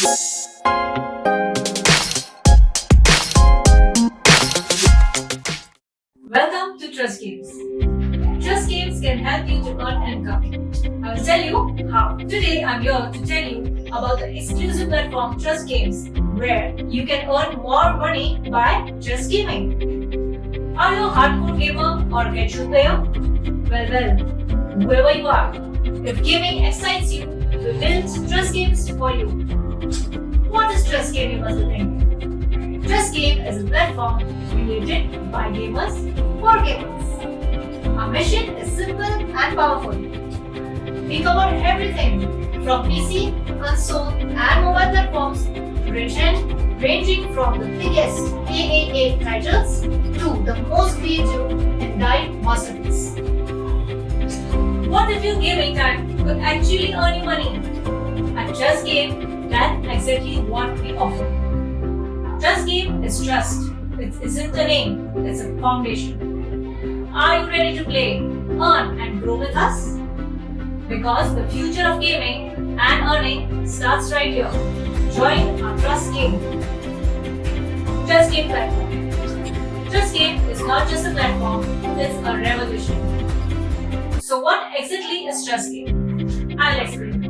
Welcome to Trust Games. Trust Games can help you to earn income. I will tell you how. Today I'm here to tell you about the exclusive platform Trust Games, where you can earn more money by just gaming. Are you a hardcore gamer or casual player? Well, whoever you are, if gaming excites you, we built Trust Games for you. What is Trust Game, you must be thinking? Trust Game is a platform created by gamers for gamers. Our mission is simple and powerful. We cover everything from PC, console, and mobile platforms ranging from the biggest AAA titles to the most creative indie masterpieces. What if your gaming time could actually earn you money? At Trust Game, that's exactly what we offer. Trust Game is trust. It isn't a name, it's a foundation. Are you ready to play, earn, and grow with us? Because the future of gaming and earning starts right here. Join our Trust Game. Trust Game platform. Trust Game is not just a platform, it's a revolution. So what exactly is Trust Game? I'll explain.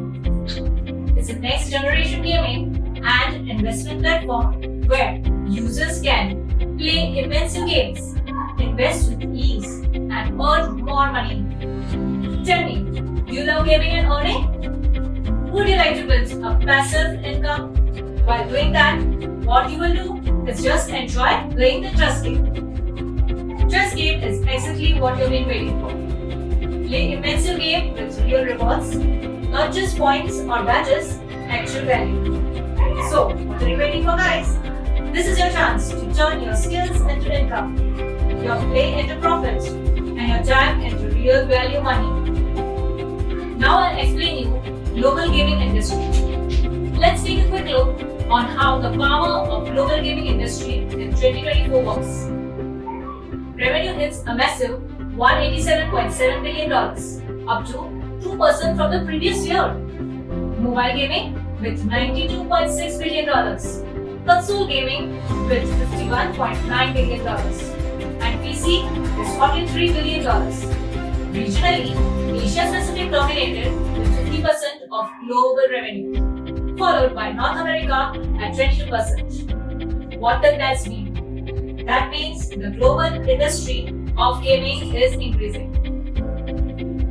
It's a next generation gaming and investment platform where users can play immense games, invest with ease, and earn more money. Tell me, do you love gaming and earning? Would you like to build a passive income? While doing that, what you will do is just enjoy playing the Trust Game. Trust Game is exactly what you've been waiting for. Play immense game with real rewards, not just points or badges, actual value. So, what are you waiting for, guys? This is your chance to turn your skills into income, your play into profit, and your time into real value money. Now I'll explain you global gaming industry. Let's take a quick look on how the power of global gaming industry in 2024 works. Revenue hits a massive $187.7 billion, up to 2% from the previous year. Mobile gaming with $92.6 billion. Console gaming with $51.9 billion. And PC is $43 billion. Regionally, Asia Pacific dominated with 50% of global revenue, followed by North America at 22%. What does that mean? That means the global industry of gaming is increasing.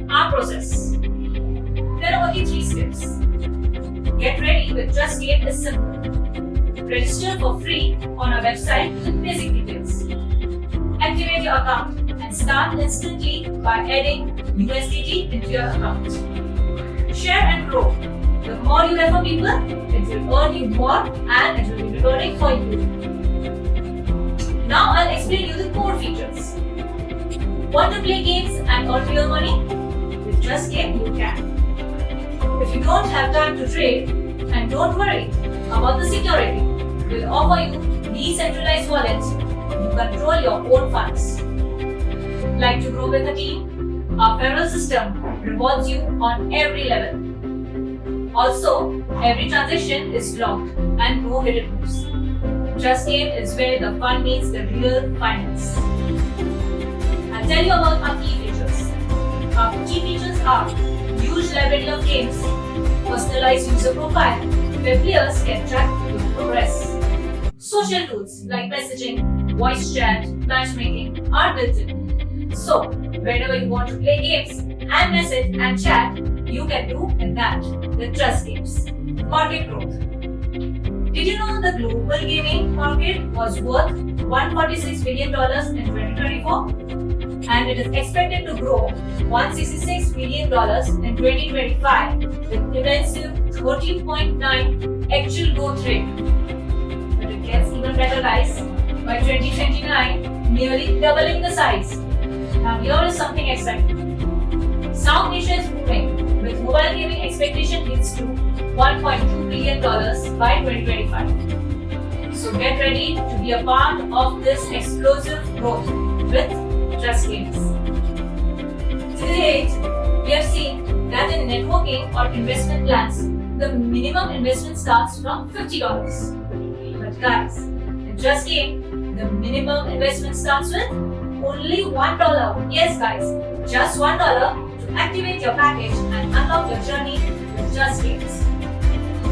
Our process. There are only 3 steps. Get ready with Trust Game is simple. Register for free on our website with basic details. Activate your account and start instantly by adding USDT into your account. Share and grow. The more you refer people, it will earn you more and it will be rewarding for you. Now I'll explain you the core features. Want to play games and earn real money? With Trust Game you can. If you don't have time to trade, and don't worry about the security, we'll offer you decentralized wallets. You control your own funds. Like to grow with a team? Our referral system rewards you on every level. Also, every transaction is locked and no hidden moves. Trust Game is where the fun meets the real finance. I'll tell you about our key features. Our key features are huge library of games, personalized user profile, where players can track your progress. Social tools like messaging, voice chat, matchmaking are built in. So, whenever you want to play games and message and chat, you can do in that with Trust Games. Market growth. Did you know the global gaming market was worth $146 billion in 2024? And it is expected to grow $166 billion in 2025 with immensive 13.9 actual growth rate. But it gets even better, guys. By 2029, nearly doubling the size. Now here is something exciting. South Asia is booming with mobile gaming expectation hits to $1.2 billion by 2025. So get ready to be a part of this explosive growth with Trust Games. To date, we have seen that in networking or investment plans, the minimum investment starts from $50. But guys, in Trust Game, the minimum investment starts with only $1. Yes guys, just $1 to activate your package and unlock your journey with Trust Games.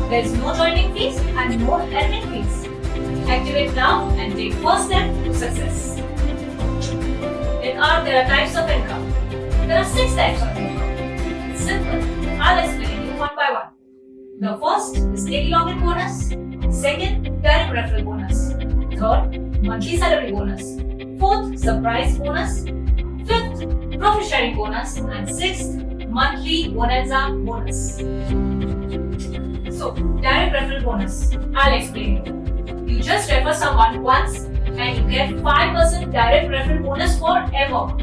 There is no joining fees and no admin fees. Activate now and take first step to success. In ARC, there are types of income. There are 6 types of income. It's simple. I'll explain you one by one. The first is daily login bonus. Second, direct referral bonus. Third, monthly salary bonus. Fourth, surprise bonus. Fifth, profit sharing bonus. And sixth, monthly bonanza bonus. So, direct referral bonus. I'll explain you. You just refer someone once and you get 5% direct referral bonus forever.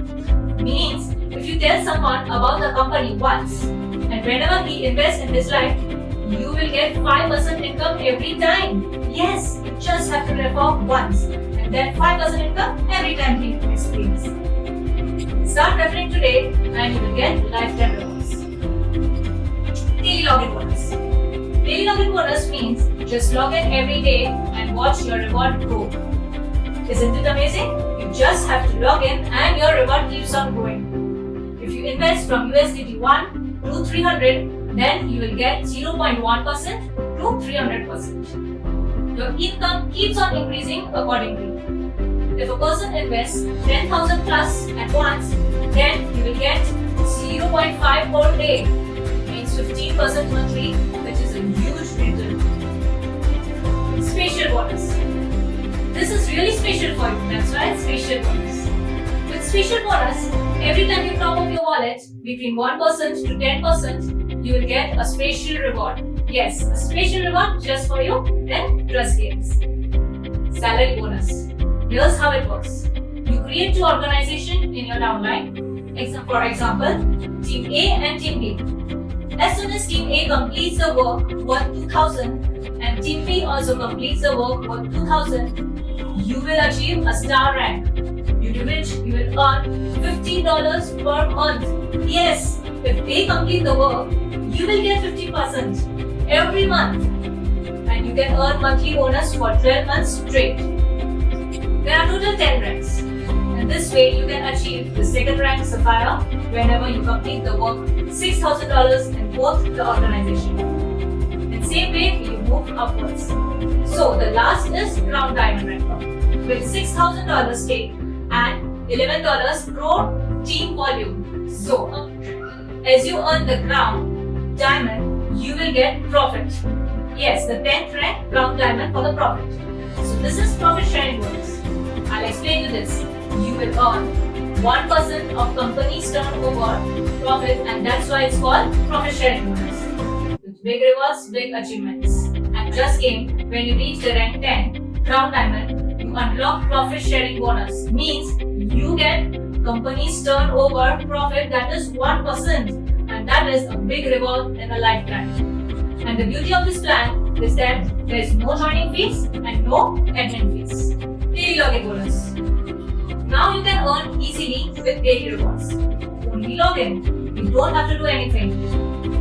Means, if you tell someone about the company once and whenever he invests in his life, you will get 5% income every time. Yes, you just have to refer once and then 5% income every time he explains. Start referring today and you will get lifetime rewards. Daily login bonus. Daily login bonus means just log in every day and watch your reward grow. Isn't it amazing? You just have to log in and your reward keeps on growing. If you invest from USDT 1 to 300, then you will get 0.1% to 300%. Your income keeps on increasing accordingly. If a person invests 10,000 plus at once, then you will get 0.5 per day, means 15% monthly, which is a huge return. Special bonus. This is really special for you, that's why it's special bonus. With special bonus, every time you top up your wallet between 1% to 10%, you will get a special reward. Yes, a special reward just for you, then Trust Games. Salary bonus. Here's how it works. You create 2 organizations in your downline. For example, Team A and Team B. As soon as Team A completes the work worth 2,000 and Team B also completes the work worth 2,000, you will achieve a star rank, due to which you will earn $50 per month. Yes, if they complete the work, you will get 50% every month and you can earn monthly bonus for 12 months straight. There are total 10 ranks and this way you can achieve the second rank Sapphire whenever you complete the work $6,000 in both the organization. In same way you move upwards. So the last is Crown Diamond ranker with $6,000 stake and $11 pro team volume. So as you earn the Crown Diamond, you will get profit. Yes, the 10th rank Crown Diamond for the profit. So this is profit sharing bonus. I'll explain you this. You will earn 1% of company's turnover profit and that's why it's called profit sharing bonus. With big rewards, big achievements. And Trust Game, when you reach the rank 10, Crown Diamond, you unlock profit sharing bonus. Means you get company's turnover profit that is 1%. And that is a big reward in a lifetime. And the beauty of this plan is that there is no joining fees and no admin fees. Daily login bonus. Now you can earn easily with daily rewards. Only login. You don't have to do anything.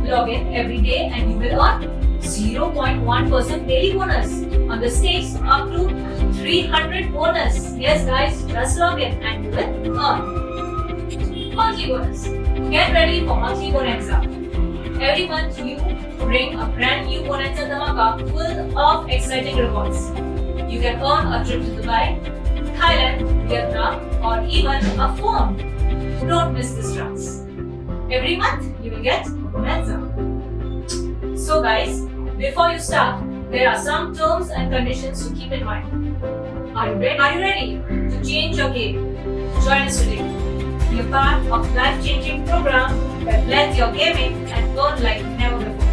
Log in every day and you will earn 0.1% daily bonus on the stakes up to 300 bonus. Yes guys, just log in and you will earn. Monthly bonus. Get ready for monthly bonanza. Every month you bring a brand new bonanza dhamaka full of exciting rewards. You can earn a trip to Dubai, Thailand, Vietnam or even a phone. Don't miss this chance. Every month you will get a bonanza. So guys, before you start, there are some terms and conditions to keep in mind. Are you ready to change your game? Join us today. Be a part of life-changing program that blends your gaming and earn like never before.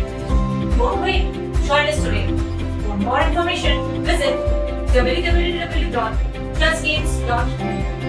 Don't wait. Join us today. For more information, visit www.trustgames.com.